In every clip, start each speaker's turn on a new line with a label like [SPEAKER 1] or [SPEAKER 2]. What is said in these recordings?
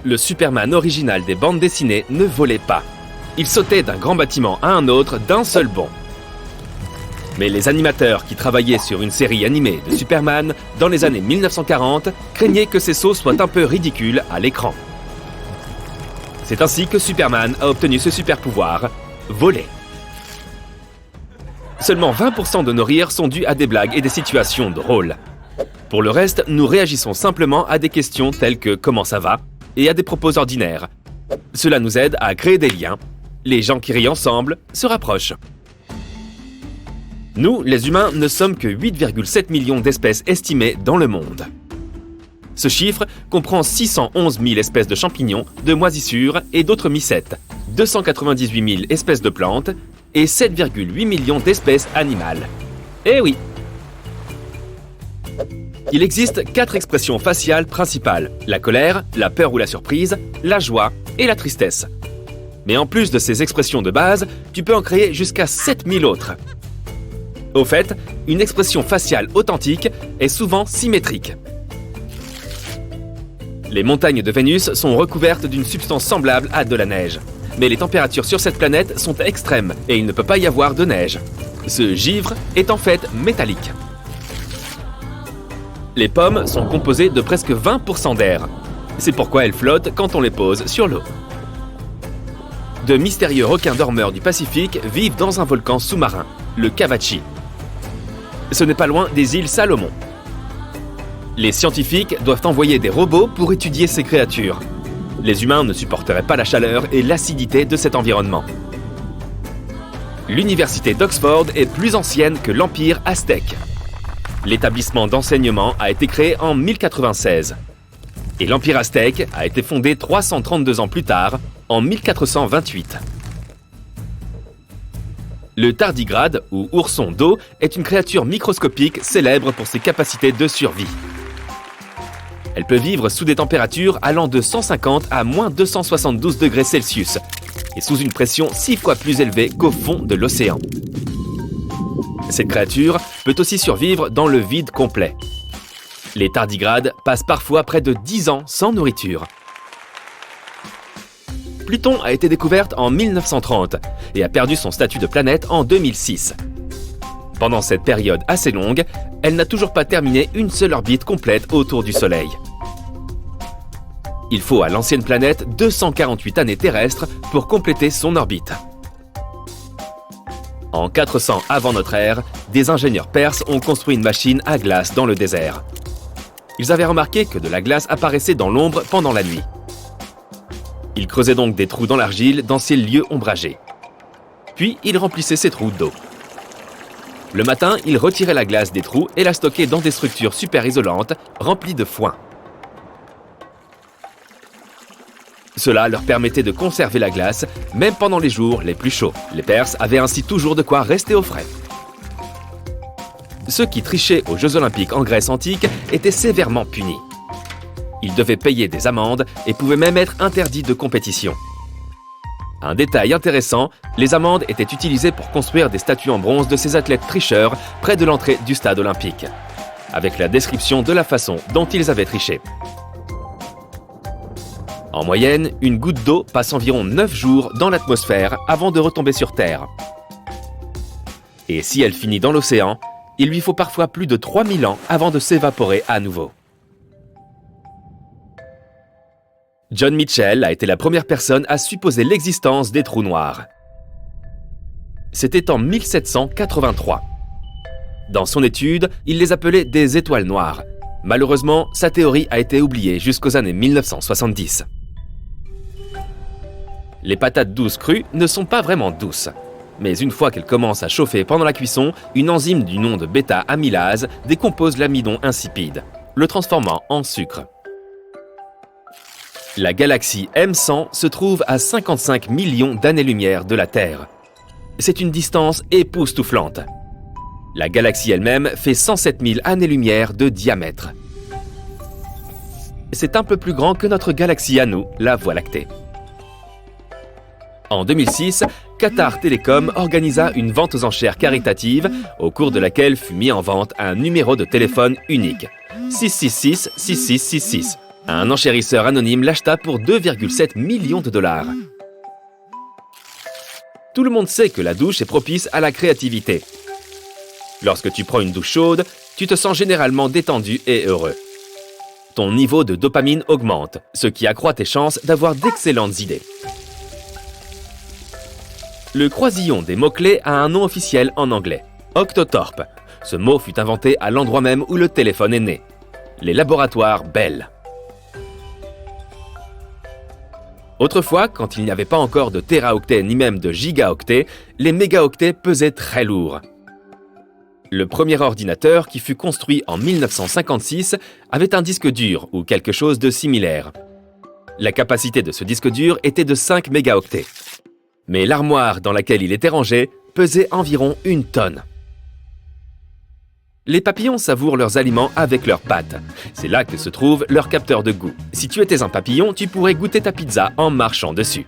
[SPEAKER 1] le Superman original des bandes dessinées ne volait pas. Il sautait d'un grand bâtiment à un autre d'un seul bond. Mais les animateurs qui travaillaient sur une série animée de Superman dans les années 1940 craignaient que ces sauts soient un peu ridicules à l'écran. C'est ainsi que Superman a obtenu ce super pouvoir, voler. Seulement 20% de nos rires sont dus à des blagues et des situations drôles. Pour le reste, nous réagissons simplement à des questions telles que « comment ça va ?» et à des propos ordinaires. Cela nous aide à créer des liens. Les gens qui rient ensemble se rapprochent. Nous, les humains, ne sommes que 8,7 millions d'espèces estimées dans le monde. Ce chiffre comprend 611 000 espèces de champignons, de moisissures et d'autres mycètes, 298 000 espèces de plantes et 7,8 millions d'espèces animales. Eh oui! Il existe 4 expressions faciales principales, la colère, la peur ou la surprise, la joie et la tristesse. Mais en plus de ces expressions de base, tu peux en créer jusqu'à 7000 autres. Au fait, une expression faciale authentique est souvent symétrique. Les montagnes de Vénus sont recouvertes d'une substance semblable à de la neige. Mais les températures sur cette planète sont extrêmes et il ne peut pas y avoir de neige. Ce givre est en fait métallique. Les pommes sont composées de presque 20% d'air. C'est pourquoi elles flottent quand on les pose sur l'eau. De mystérieux requins dormeurs du Pacifique vivent dans un volcan sous-marin, le Cavachi. Ce n'est pas loin des îles Salomon. Les scientifiques doivent envoyer des robots pour étudier ces créatures. Les humains ne supporteraient pas la chaleur et l'acidité de cet environnement. L'université d'Oxford est plus ancienne que l'Empire aztèque. L'établissement d'enseignement a été créé en 1096. Et l'Empire aztèque a été fondé 332 ans plus tard, en 1428. Le tardigrade, ou ourson d'eau, est une créature microscopique célèbre pour ses capacités de survie. Elle peut vivre sous des températures allant de 150 à moins 272 degrés Celsius et sous une pression 6 fois plus élevée qu'au fond de l'océan. Cette créature peut aussi survivre dans le vide complet. Les tardigrades passent parfois près de 10 ans sans nourriture. Pluton a été découverte en 1930 et a perdu son statut de planète en 2006. Pendant cette période assez longue, elle n'a toujours pas terminé une seule orbite complète autour du Soleil. Il faut à l'ancienne planète 248 années terrestres pour compléter son orbite. En 400 avant notre ère, des ingénieurs perses ont construit une machine à glace dans le désert. Ils avaient remarqué que de la glace apparaissait dans l'ombre pendant la nuit. Ils creusaient donc des trous dans l'argile dans ces lieux ombragés. Puis ils remplissaient ces trous d'eau. Le matin, ils retiraient la glace des trous et la stockaient dans des structures super isolantes remplies de foin. Cela leur permettait de conserver la glace, même pendant les jours les plus chauds. Les Perses avaient ainsi toujours de quoi rester au frais. Ceux qui trichaient aux Jeux Olympiques en Grèce antique étaient sévèrement punis. Ils devaient payer des amendes et pouvaient même être interdits de compétition. Un détail intéressant, les amendes étaient utilisées pour construire des statues en bronze de ces athlètes tricheurs près de l'entrée du stade olympique, avec la description de la façon dont ils avaient triché. En moyenne, une goutte d'eau passe environ 9 jours dans l'atmosphère avant de retomber sur Terre. Et si elle finit dans l'océan, il lui faut parfois plus de 3000 ans avant de s'évaporer à nouveau. John Mitchell a été la première personne à supposer l'existence des trous noirs. C'était en 1783. Dans son étude, il les appelait des étoiles noires. Malheureusement, sa théorie a été oubliée jusqu'aux années 1970. Les patates douces crues ne sont pas vraiment douces. Mais une fois qu'elles commencent à chauffer pendant la cuisson, une enzyme du nom de bêta-amylase décompose l'amidon insipide, le transformant en sucre. La galaxie M100 se trouve à 55 millions d'années-lumière de la Terre. C'est une distance époustouflante. La galaxie elle-même fait 107 000 années-lumière de diamètre. C'est un peu plus grand que notre galaxie à nous, la Voie lactée. En 2006, Qatar Télécom organisa une vente aux enchères caritative au cours de laquelle fut mis en vente un numéro de téléphone unique, 666 6666, Un enchérisseur anonyme l'acheta pour 2,7 millions de dollars. Tout le monde sait que la douche est propice à la créativité. Lorsque tu prends une douche chaude, tu te sens généralement détendu et heureux. Ton niveau de dopamine augmente, ce qui accroît tes chances d'avoir d'excellentes idées. Le croisillon des mots-clés a un nom officiel en anglais, Octothorpe. Ce mot fut inventé à l'endroit même où le téléphone est né, les laboratoires Bell. Autrefois, quand il n'y avait pas encore de téraoctets ni même de gigaoctets, les mégaoctets pesaient très lourd. Le premier ordinateur, qui fut construit en 1956, avait un disque dur ou quelque chose de similaire. La capacité de ce disque dur était de 5 mégaoctets. Mais l'armoire dans laquelle il était rangé pesait environ 1 tonne. Les papillons savourent leurs aliments avec leurs pattes. C'est là que se trouve leur capteur de goût. Si tu étais un papillon, tu pourrais goûter ta pizza en marchant dessus.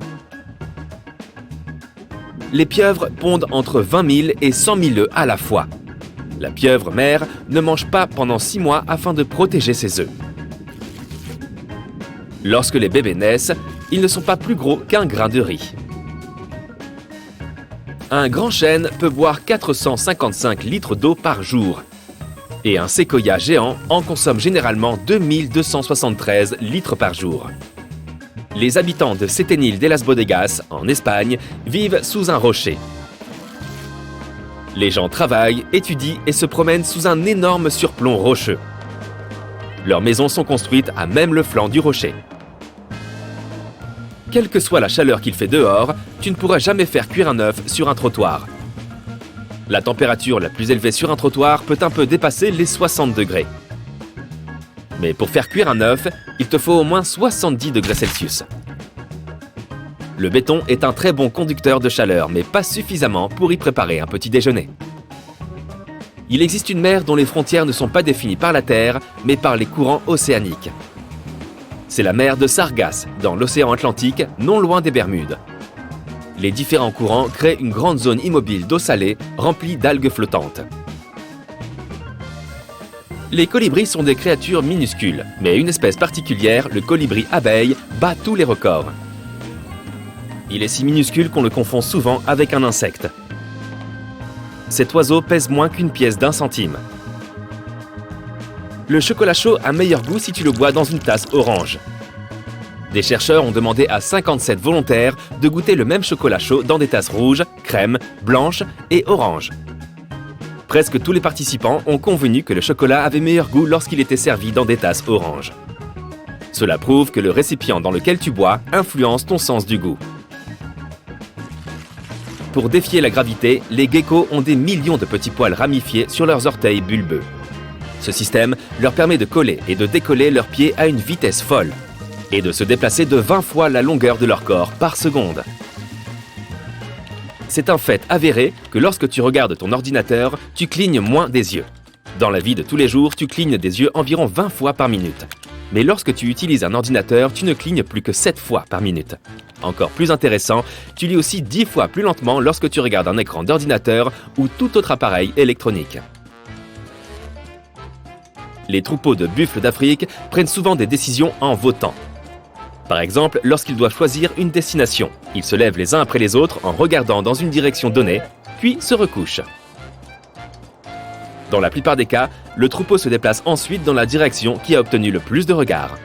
[SPEAKER 1] Les pieuvres pondent entre 20 000 et 100 000 œufs à la fois. La pieuvre mère ne mange pas pendant 6 mois afin de protéger ses œufs. Lorsque les bébés naissent, ils ne sont pas plus gros qu'un grain de riz. Un grand chêne peut boire 455 litres d'eau par jour. Et un séquoia géant en consomme généralement 2273 litres par jour. Les habitants de Setenil de las Bodegas, en Espagne, vivent sous un rocher. Les gens travaillent, étudient et se promènent sous un énorme surplomb rocheux. Leurs maisons sont construites à même le flanc du rocher. Quelle que soit la chaleur qu'il fait dehors, tu ne pourras jamais faire cuire un œuf sur un trottoir. La température la plus élevée sur un trottoir peut un peu dépasser les 60 degrés. Mais pour faire cuire un œuf, il te faut au moins 70 degrés Celsius. Le béton est un très bon conducteur de chaleur, mais pas suffisamment pour y préparer un petit déjeuner. Il existe une mer dont les frontières ne sont pas définies par la Terre, mais par les courants océaniques. C'est la mer de Sargasse, dans l'océan Atlantique, non loin des Bermudes. Les différents courants créent une grande zone immobile d'eau salée remplie d'algues flottantes. Les colibris sont des créatures minuscules, mais une espèce particulière, le colibri abeille, bat tous les records. Il est si minuscule qu'on le confond souvent avec un insecte. Cet oiseau pèse moins qu'une pièce d'1 centime. Le chocolat chaud a meilleur goût si tu le bois dans une tasse orange. Des chercheurs ont demandé à 57 volontaires de goûter le même chocolat chaud dans des tasses rouges, crème, blanches et orange. Presque tous les participants ont convenu que le chocolat avait meilleur goût lorsqu'il était servi dans des tasses orange. Cela prouve que le récipient dans lequel tu bois influence ton sens du goût. Pour défier la gravité, les geckos ont des millions de petits poils ramifiés sur leurs orteils bulbeux. Ce système leur permet de coller et de décoller leurs pieds à une vitesse folle et de se déplacer de 20 fois la longueur de leur corps par seconde. C'est un fait avéré que lorsque tu regardes ton ordinateur, tu clignes moins des yeux. Dans la vie de tous les jours, tu clignes des yeux environ 20 fois par minute. Mais lorsque tu utilises un ordinateur, tu ne clignes plus que 7 fois par minute. Encore plus intéressant, tu lis aussi 10 fois plus lentement lorsque tu regardes un écran d'ordinateur ou tout autre appareil électronique. Les troupeaux de buffles d'Afrique prennent souvent des décisions en votant. Par exemple, lorsqu'ils doivent choisir une destination, ils se lèvent les uns après les autres en regardant dans une direction donnée, puis se recouchent. Dans la plupart des cas, le troupeau se déplace ensuite dans la direction qui a obtenu le plus de regards.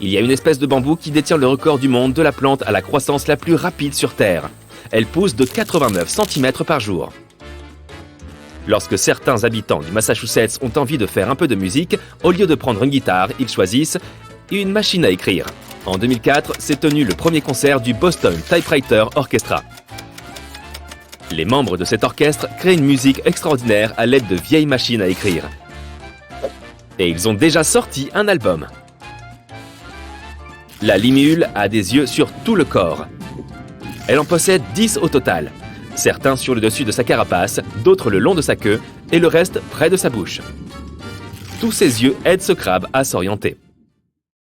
[SPEAKER 1] Il y a une espèce de bambou qui détient le record du monde de la plante à la croissance la plus rapide sur Terre. Elle pousse de 89 cm par jour. Lorsque certains habitants du Massachusetts ont envie de faire un peu de musique, au lieu de prendre une guitare, ils choisissent une machine à écrire. En 2004, s'est tenu le premier concert du Boston Typewriter Orchestra. Les membres de cet orchestre créent une musique extraordinaire à l'aide de vieilles machines à écrire. Et ils ont déjà sorti un album. La limule a des yeux sur tout le corps. Elle en possède 10 au total. Certains sur le dessus de sa carapace, d'autres le long de sa queue et le reste près de sa bouche. Tous ces yeux aident ce crabe à s'orienter.